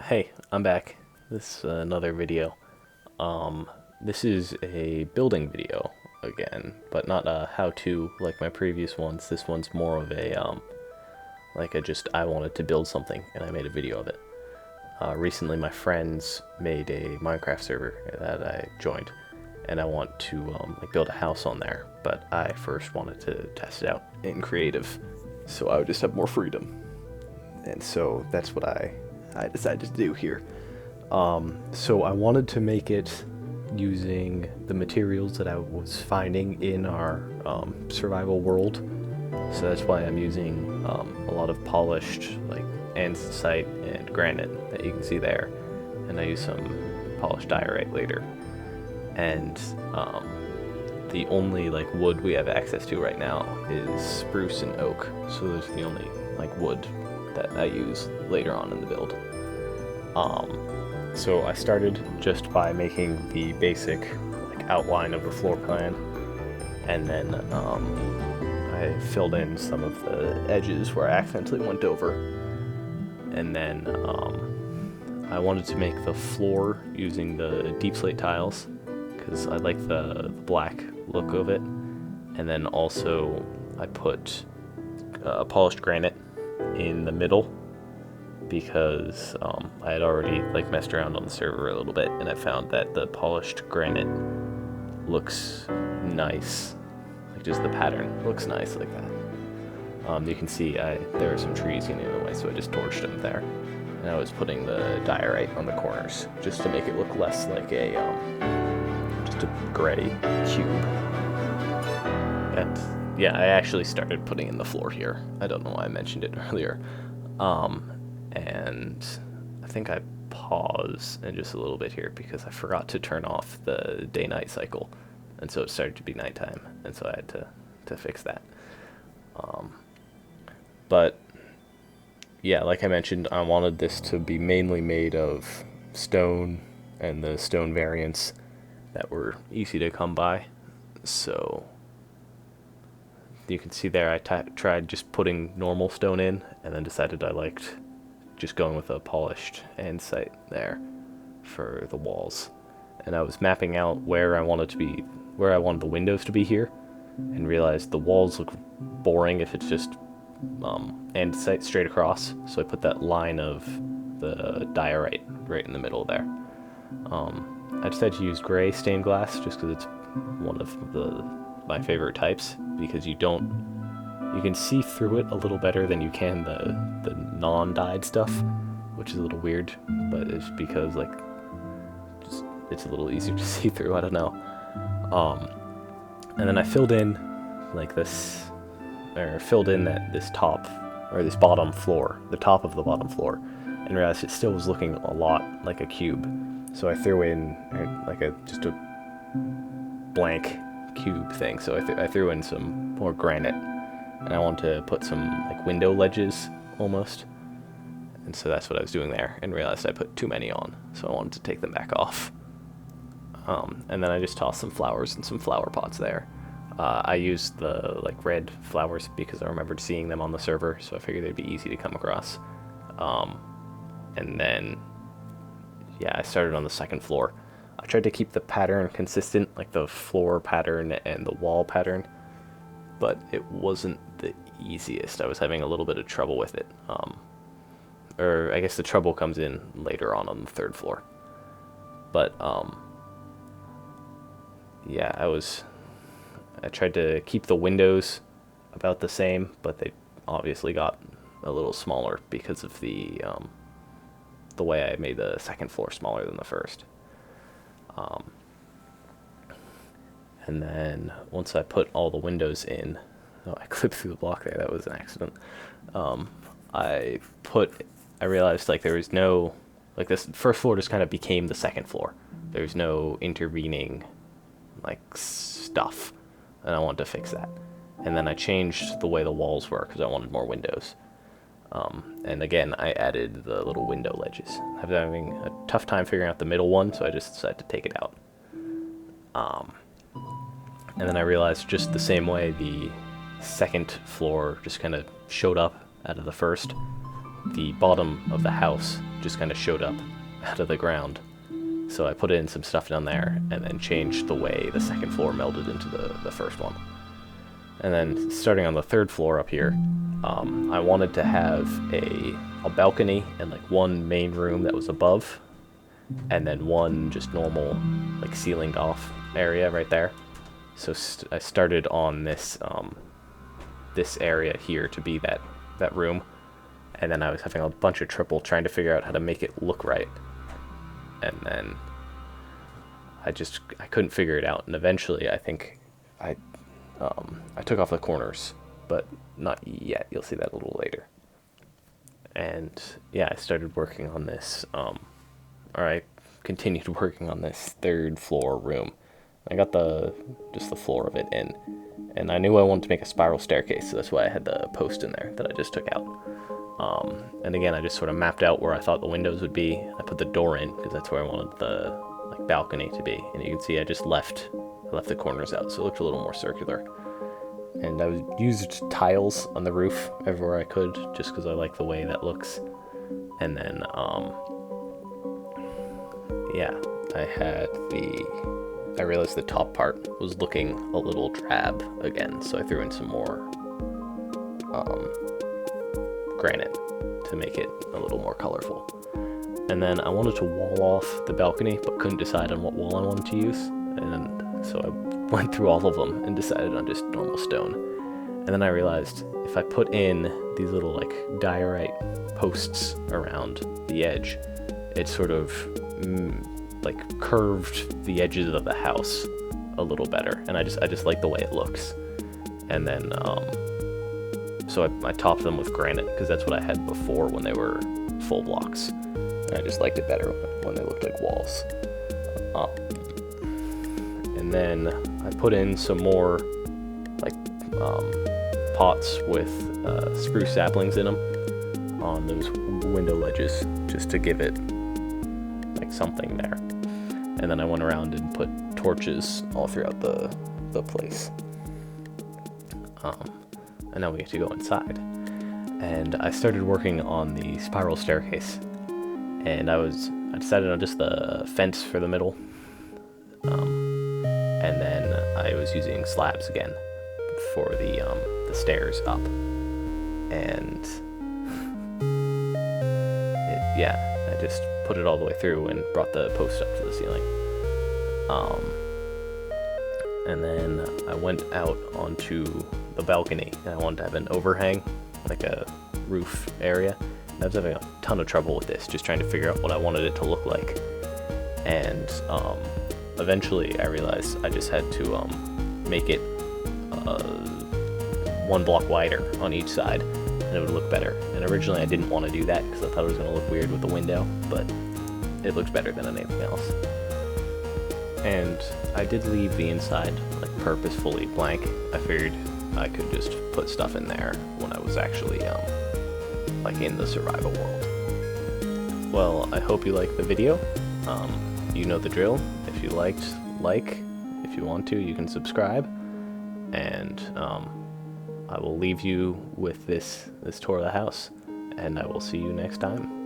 Hey, I'm back. This is another video. This is a building video again, but not a how-to like my previous ones. This one's more of a I wanted to build something and I made a video of it. Recently, my friends made a Minecraft server that I joined, and I want to build a house on there. But I first wanted to test it out in creative, so I would just have more freedom. And so that's what I decided to do here. So I wanted to make it using the materials that I was finding in our survival world. So that's why I'm using a lot of polished andesite and granite that you can see there, and I use some polished diorite later. And the only wood we have access to right now is spruce and oak. So those are the only wood that I use later on in the build. So I started just by making the basic outline of the floor plan, and then I filled in some of the edges where I accidentally went over, and then I wanted to make the floor using the deep slate tiles because I like the black look of it, and then also I put polished granite in the middle because I had already messed around on the server a little bit, and I found that the polished granite looks nice, just the pattern looks nice like that. You can see there are some trees getting in the way, so I just torched them there, and I was putting the diorite on the corners just to make it look less like just a gray cube. And yeah, I actually started putting in the floor here. I don't know why I mentioned it earlier. And I think I pause in just a little bit here because I forgot to turn off the day-night cycle, and so it started to be nighttime, and so I had to fix that. But yeah, like I mentioned, I wanted this to be mainly made of stone and the stone variants that were easy to come by. So you can see there I tried just putting normal stone in, and then decided I liked just going with a polished andesite there for the walls. And I was mapping out where I wanted the windows to be here, and realized the walls look boring if it's just andesite straight across, so I put that line of the diorite right in the middle there. I decided to use gray stained glass just because it's one of my favorite types, because you can see through it a little better than you can the non-dyed stuff, which is a little weird, but it's because it's a little easier to see through. I don't know. And then I filled in this top, or this bottom floor, the top of the bottom floor, and realized it still was looking a lot like a cube. So I threw in just a blank cube thing. So I threw in some more granite, and I wanted to put some window ledges almost, and so that's what I was doing there, and realized I put too many on, so I wanted to take them back off. And then I just tossed some flowers and some flower pots there. I used the red flowers because I remembered seeing them on the server, so I figured they'd be easy to come across. And then yeah, I started on the second floor. I tried to keep the pattern consistent, the floor pattern and the wall pattern, but it wasn't the easiest. I was having a little bit of trouble with it. Or I guess the trouble comes in later on the third floor. But yeah, I tried to keep the windows about the same, but they obviously got a little smaller because of the way I made the second floor smaller than the first. And then once I put all the windows in, I clipped through the block there, that was an accident. I realized there was no, this first floor just kind of became the second floor. There's no intervening stuff, and I wanted to fix that. And then I changed the way the walls were because I wanted more windows. And again, I added the little window ledges. I was having a tough time figuring out the middle one, so I just decided to take it out. And then I realized just the same way the second floor just kind of showed up out of the first, the bottom of the house just kind of showed up out of the ground. So I put in some stuff down there and then changed the way the second floor melded into the first one. And then starting on the third floor up here, I wanted to have a balcony and like one main room that was above, and then one just normal like ceilinged off area right there. So I started on this this area here to be that room, and then I was having a bunch of trouble trying to figure out how to make it look right, and then I couldn't figure it out, and eventually I think I took off the corners, but not yet. You'll see that a little later. And yeah, I started working on this, or I continued working on this third floor room. I got just the floor of it in, and I knew I wanted to make a spiral staircase, so that's why I had the post in there that I just took out. And again, I just sort of mapped out where I thought the windows would be. I put the door in because that's where I wanted the like balcony to be, and you can see I just left the corners out, so it looked a little more circular. And I used tiles on the roof everywhere I could, just because I like the way that looks. And then, yeah, I realized the top part was looking a little drab again, so I threw in some more granite to make it a little more colorful. And then I wanted to wall off the balcony, but couldn't decide on what wall I wanted to use, and so I went through all of them and decided on just normal stone. And then I realized if I put in these little like diorite posts around the edge, it sort of like curved the edges of the house a little better, and I just like the way it looks. And then so I topped them with granite because that's what I had before when they were full blocks, and I just liked it better when they looked like walls. And then I put in some more like pots with spruce saplings in them on those window ledges, just to give it like something there. And then I went around and put torches all throughout the place. And now we get to go inside. And I started working on the spiral staircase, and I decided on just the fence for the middle. And then I was using slabs again for the stairs up. And I just put it all the way through and brought the post up to the ceiling. And then I went out onto the balcony, and I wanted to have an overhang, like a roof area. And I was having a ton of trouble with this, just trying to figure out what I wanted it to look like. And eventually I realized I just had to make it 1 block wider on each side, and it would look better. And originally I didn't want to do that because I thought it was going to look weird with the window, but it looks better than anything else. And I did leave the inside like purposefully blank. I figured I could just put stuff in there when I was actually like in the survival world. Well, I hope you liked the video. You know the drill. If you liked, like. If you want to, you can subscribe. And I will leave you with this tour of the house, and I will see you next time.